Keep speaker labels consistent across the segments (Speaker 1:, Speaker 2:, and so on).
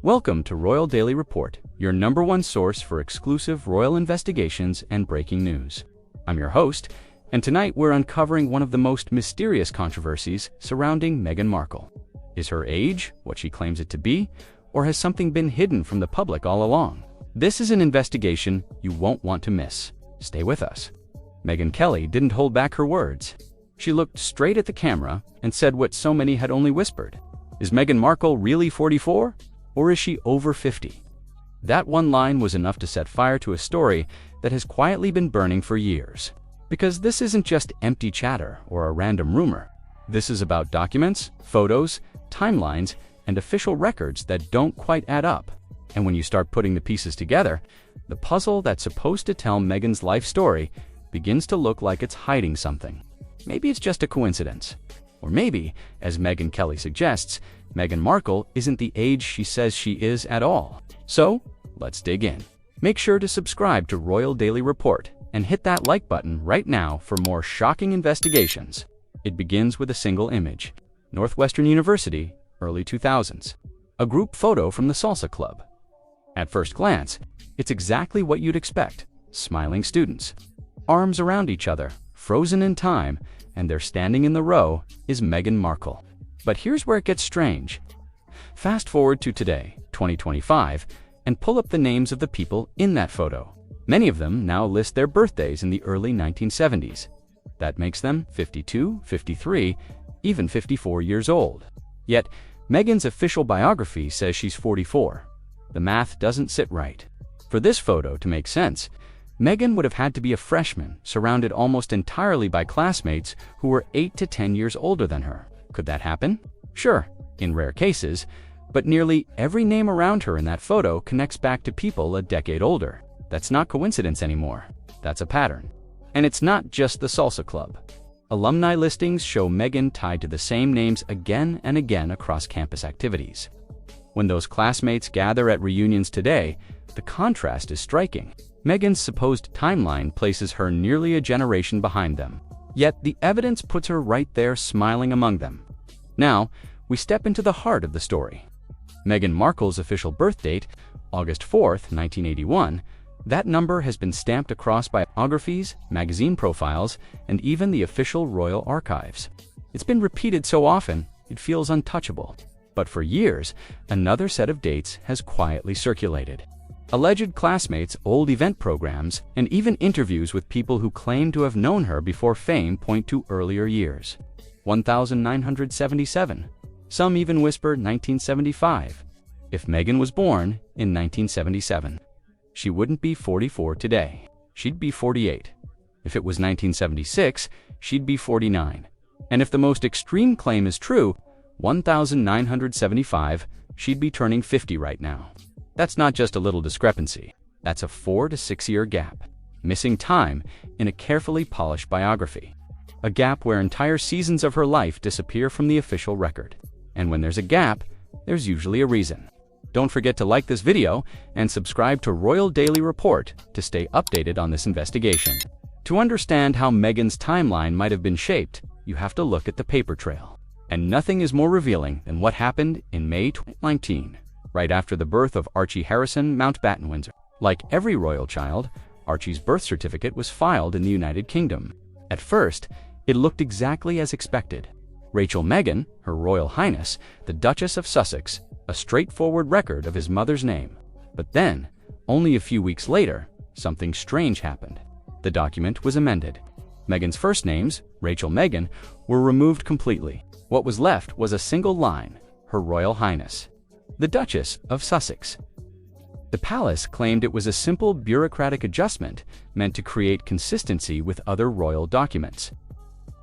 Speaker 1: Welcome to Royal Daily Report, your #1 source for exclusive royal investigations and breaking news. I'm your host, and tonight we're uncovering one of the most mysterious controversies surrounding Meghan Markle. Is her age what she claims it to be, or has something been hidden from the public all along? This is an investigation you won't want to miss. Stay with us. Megyn Kelly didn't hold back her words. She looked straight at the camera and said what so many had only whispered. Is Meghan Markle really 44? Or is she over 50? That one line was enough to set fire to a story that has quietly been burning for years. Because this isn't just empty chatter or a random rumor. This is about documents, photos, timelines, and official records that don't quite add up. And when you start putting the pieces together, the puzzle that's supposed to tell Meghan's life story begins to look like it's hiding something. Maybe it's just a coincidence. Or maybe, as Megyn Kelly suggests, Meghan Markle isn't the age she says she is at all. So, let's dig in. Make sure to subscribe to Royal Daily Report and hit that like button right now for more shocking investigations. It begins with a single image. Northwestern University, early 2000s. A group photo from the salsa club. At first glance, it's exactly what you'd expect. Smiling students. Arms around each other, frozen in time, and they're standing in the row is Meghan Markle. But here's where it gets strange. Fast forward to today, 2025, and pull up the names of the people in that photo. Many of them now list their birthdays in the early 1970s. That makes them 52, 53, even 54 years old. Yet, Meghan's official biography says she's 44. The math doesn't sit right. For this photo to make sense, Meghan would have had to be a freshman, surrounded almost entirely by classmates who were 8 to 10 years older than her. Could that happen? Sure, in rare cases, but nearly every name around her in that photo connects back to people a decade older. That's not coincidence anymore. That's a pattern. And it's not just the salsa club. Alumni listings show Meghan tied to the same names again and again across campus activities. When those classmates gather at reunions today, the contrast is striking. Meghan's supposed timeline places her nearly a generation behind them. Yet the evidence puts her right there smiling among them. Now, we step into the heart of the story. Meghan Markle's official birth date, August 4th, 1981, that number has been stamped across biographies, magazine profiles, and even the official royal archives. It's been repeated so often, it feels untouchable. But for years, another set of dates has quietly circulated. Alleged classmates, old event programs, and even interviews with people who claim to have known her before fame point to earlier years. 1977. Some even whisper 1975. If Meghan was born in 1977, she wouldn't be 44 today. She'd be 48. If it was 1976, she'd be 49. And if the most extreme claim is true, 1975, she'd be turning 50 right now. That's not just a little discrepancy. That's a 4 to 6 year gap. Missing time in a carefully polished biography. A gap where entire seasons of her life disappear from the official record. And when there's a gap, there's usually a reason. Don't forget to like this video and subscribe to Royal Daily Report to stay updated on this investigation. To understand how Meghan's timeline might have been shaped, you have to look at the paper trail. And nothing is more revealing than what happened in May 2019. Right after the birth of Archie Harrison Mountbatten Windsor. Like every royal child, Archie's birth certificate was filed in the United Kingdom. At first, it looked exactly as expected. Rachel Meghan, Her Royal Highness, the Duchess of Sussex, a straightforward record of his mother's name. But then, only a few weeks later, something strange happened. The document was amended. Meghan's first names, Rachel Meghan, were removed completely. What was left was a single line, Her Royal Highness, the Duchess of Sussex. The palace claimed it was a simple bureaucratic adjustment meant to create consistency with other royal documents.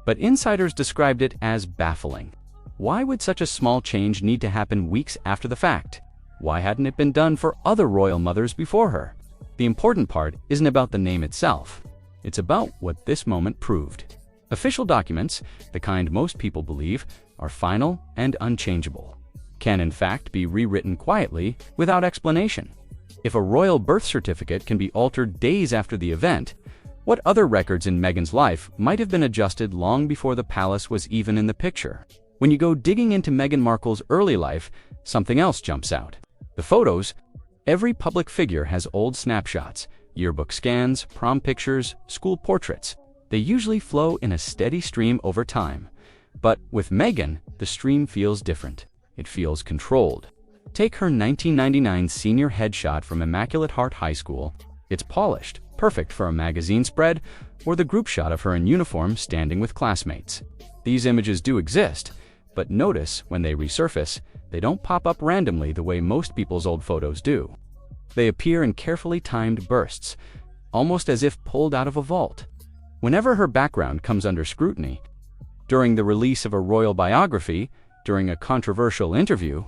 Speaker 1: But insiders described it as baffling. Why would such a small change need to happen weeks after the fact? Why hadn't it been done for other royal mothers before her? The important part isn't about the name itself. It's about what this moment proved. Official documents, the kind most people believe, are final and unchangeable. Can in fact be rewritten quietly without explanation. If a royal birth certificate can be altered days after the event, what other records in Meghan's life might have been adjusted long before the palace was even in the picture? When you go digging into Meghan Markle's early life, something else jumps out. The photos: every public figure has old snapshots, yearbook scans, prom pictures, school portraits. They usually flow in a steady stream over time. But with Meghan, the stream feels different. It feels controlled. Take her 1999 senior headshot from Immaculate Heart High School. It's polished, perfect for a magazine spread, or the group shot of her in uniform standing with classmates. These images do exist, but notice when they resurface, they don't pop up randomly the way most people's old photos do. They appear in carefully timed bursts, almost as if pulled out of a vault. Whenever her background comes under scrutiny, during the release of a royal biography, during a controversial interview,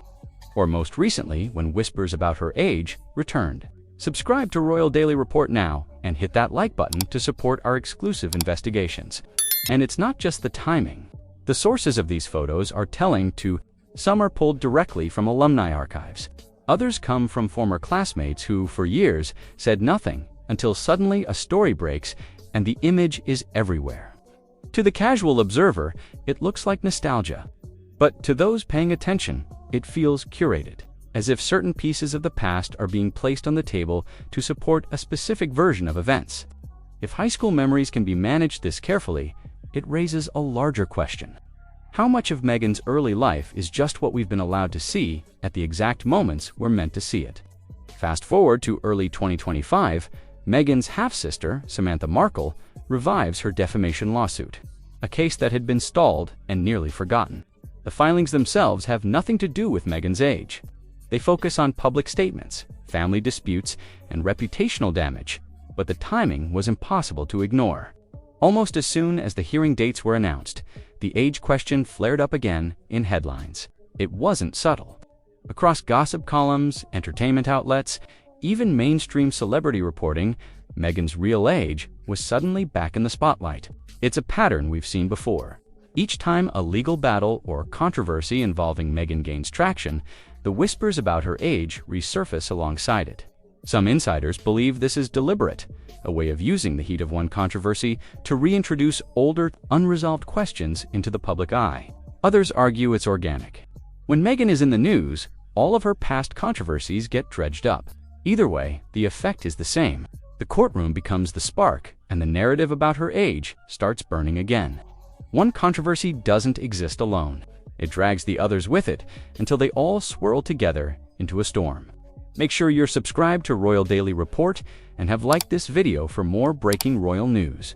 Speaker 1: or most recently when whispers about her age returned. Subscribe to Royal Daily Report now and hit that like button to support our exclusive investigations. And it's not just the timing. The sources of these photos are telling too. Some are pulled directly from alumni archives. Others come from former classmates who, for years, said nothing until suddenly a story breaks and the image is everywhere. To the casual observer, it looks like nostalgia. But to those paying attention, it feels curated, as if certain pieces of the past are being placed on the table to support a specific version of events. If high school memories can be managed this carefully, it raises a larger question. How much of Meghan's early life is just what we've been allowed to see at the exact moments we're meant to see it? Fast forward to early 2025, Meghan's half-sister, Samantha Markle, revives her defamation lawsuit, a case that had been stalled and nearly forgotten. The filings themselves have nothing to do with Meghan's age. They focus on public statements, family disputes, and reputational damage, but the timing was impossible to ignore. Almost as soon as the hearing dates were announced, the age question flared up again in headlines. It wasn't subtle. Across gossip columns, entertainment outlets, even mainstream celebrity reporting, Meghan's real age was suddenly back in the spotlight. It's a pattern we've seen before. Each time a legal battle or controversy involving Meghan gains traction, the whispers about her age resurface alongside it. Some insiders believe this is deliberate, a way of using the heat of one controversy to reintroduce older, unresolved questions into the public eye. Others argue it's organic. When Meghan is in the news, all of her past controversies get dredged up. Either way, the effect is the same. The courtroom becomes the spark, and the narrative about her age starts burning again. One controversy doesn't exist alone. It drags the others with it until they all swirl together into a storm. Make sure you're subscribed to Royal Daily Report and have liked this video for more breaking royal news.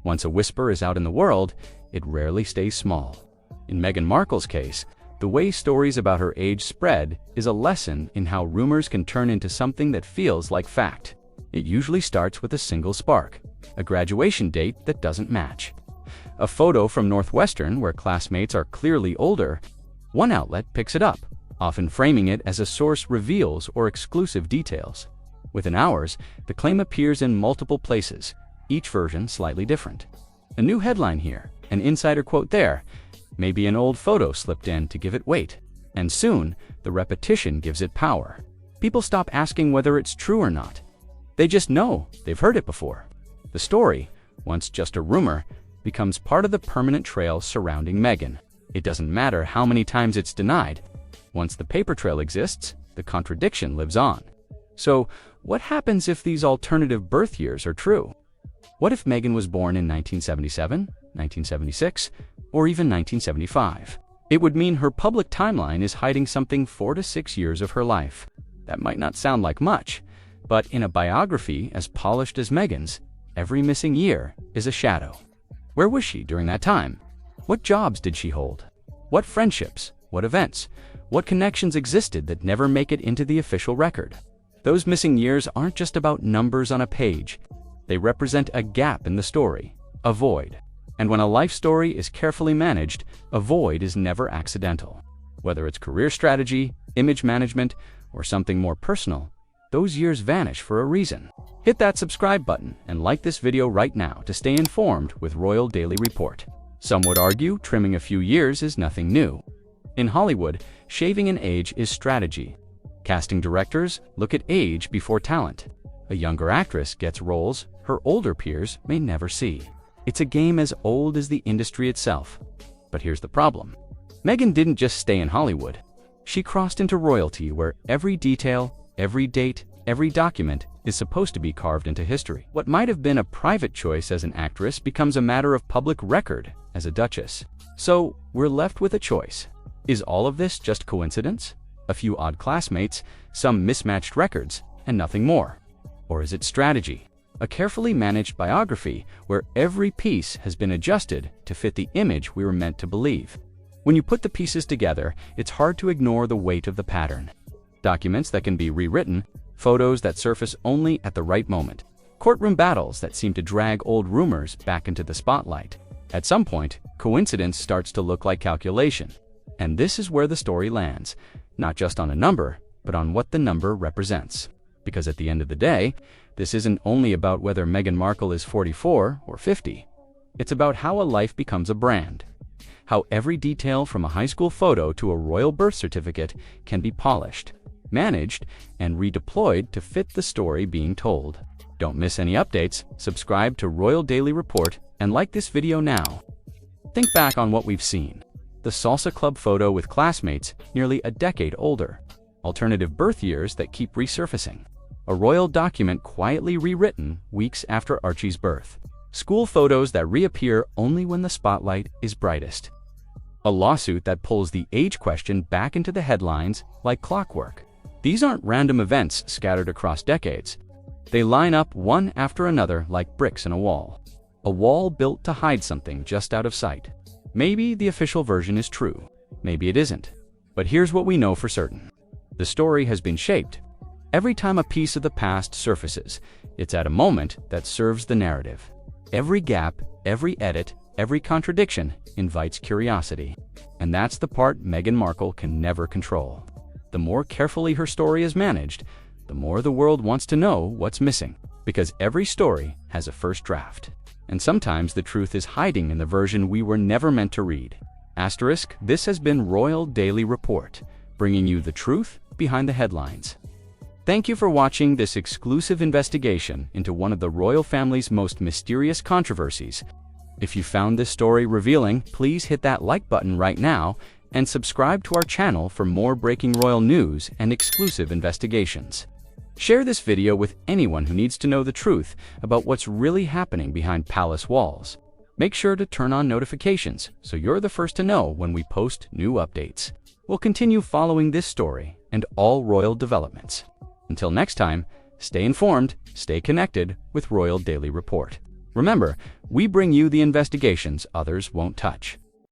Speaker 1: Once a whisper is out in the world, it rarely stays small. In Meghan Markle's case, the way stories about her age spread is a lesson in how rumors can turn into something that feels like fact. It usually starts with a single spark, a graduation date that doesn't match, a photo from Northwestern where classmates are clearly older. One outlet picks it up, often framing it as a source reveals or exclusive details. Within hours, the claim appears in multiple places, each version slightly different. A new headline here, an insider quote there, maybe an old photo slipped in to give it weight. And soon, the repetition gives it power. People stop asking whether it's true or not. They just know they've heard it before. The story, once just a rumor, becomes part of the permanent trail surrounding Meghan. It doesn't matter how many times it's denied. Once the paper trail exists, the contradiction lives on. So, what happens if these alternative birth years are true? What if Meghan was born in 1977, 1976, or even 1975? It would mean her public timeline is hiding something 4 to 6 years of her life. That might not sound like much, but in a biography as polished as Meghan's, every missing year is a shadow. Where was she during that time? What jobs did she hold? What friendships? What events? What connections existed that never make it into the official record? Those missing years aren't just about numbers on a page. They represent a gap in the story, a void. And when a life story is carefully managed, a void is never accidental. Whether it's career strategy, image management, or something more personal, those years vanish for a reason. Hit that subscribe button and like this video right now to stay informed with Royal Daily Report. Some would argue trimming a few years is nothing new. In Hollywood, shaving an age is strategy. Casting directors look at age before talent. A younger actress gets roles her older peers may never see. It's a game as old as the industry itself. But here's the problem. Meghan didn't just stay in Hollywood. She crossed into royalty where every detail, every date, every document is supposed to be carved into history. What might have been a private choice as an actress becomes a matter of public record as a duchess. So we're left with a choice. Is all of this just coincidence? A few odd classmates, some mismatched records, and nothing more? Or is it strategy? A carefully managed biography where every piece has been adjusted to fit the image we were meant to believe. When you put the pieces together, it's hard to ignore the weight of the pattern. Documents that can be rewritten, photos that surface only at the right moment, courtroom battles that seem to drag old rumors back into the spotlight. At some point, coincidence starts to look like calculation. And this is where the story lands, not just on a number, but on what the number represents. Because at the end of the day, this isn't only about whether Meghan Markle is 44 or 50. It's about how a life becomes a brand. How every detail from a high school photo to a royal birth certificate can be polished, managed, and redeployed to fit the story being told. Don't miss any updates, subscribe to Royal Daily Report, and like this video now. Think back on what we've seen. The salsa club photo with classmates nearly a decade older. Alternative birth years that keep resurfacing. A royal document quietly rewritten weeks after Archie's birth. School photos that reappear only when the spotlight is brightest. A lawsuit that pulls the age question back into the headlines like clockwork. These aren't random events scattered across decades. They line up one after another like bricks in a wall. A wall built to hide something just out of sight. Maybe the official version is true. Maybe it isn't. But here's what we know for certain. The story has been shaped. Every time a piece of the past surfaces, it's at a moment that serves the narrative. Every gap, every edit, every contradiction invites curiosity. And that's the part Meghan Markle can never control. The more carefully her story is managed, the more the world wants to know what's missing. Because every story has a first draft. And sometimes the truth is hiding in the version we were never meant to read. Asterisk, this has been Royal Daily Report, bringing you the truth behind the headlines. Thank you for watching this exclusive investigation into one of the royal family's most mysterious controversies. If you found this story revealing, please hit that like button right now and subscribe to our channel for more breaking royal news and exclusive investigations. Share this video with anyone who needs to know the truth about what's really happening behind palace walls. Make sure to turn on notifications so you're the first to know when we post new updates. We'll continue following this story and all royal developments. Until next time, stay informed, stay connected with Royal Daily Report. Remember, we bring you the investigations others won't touch.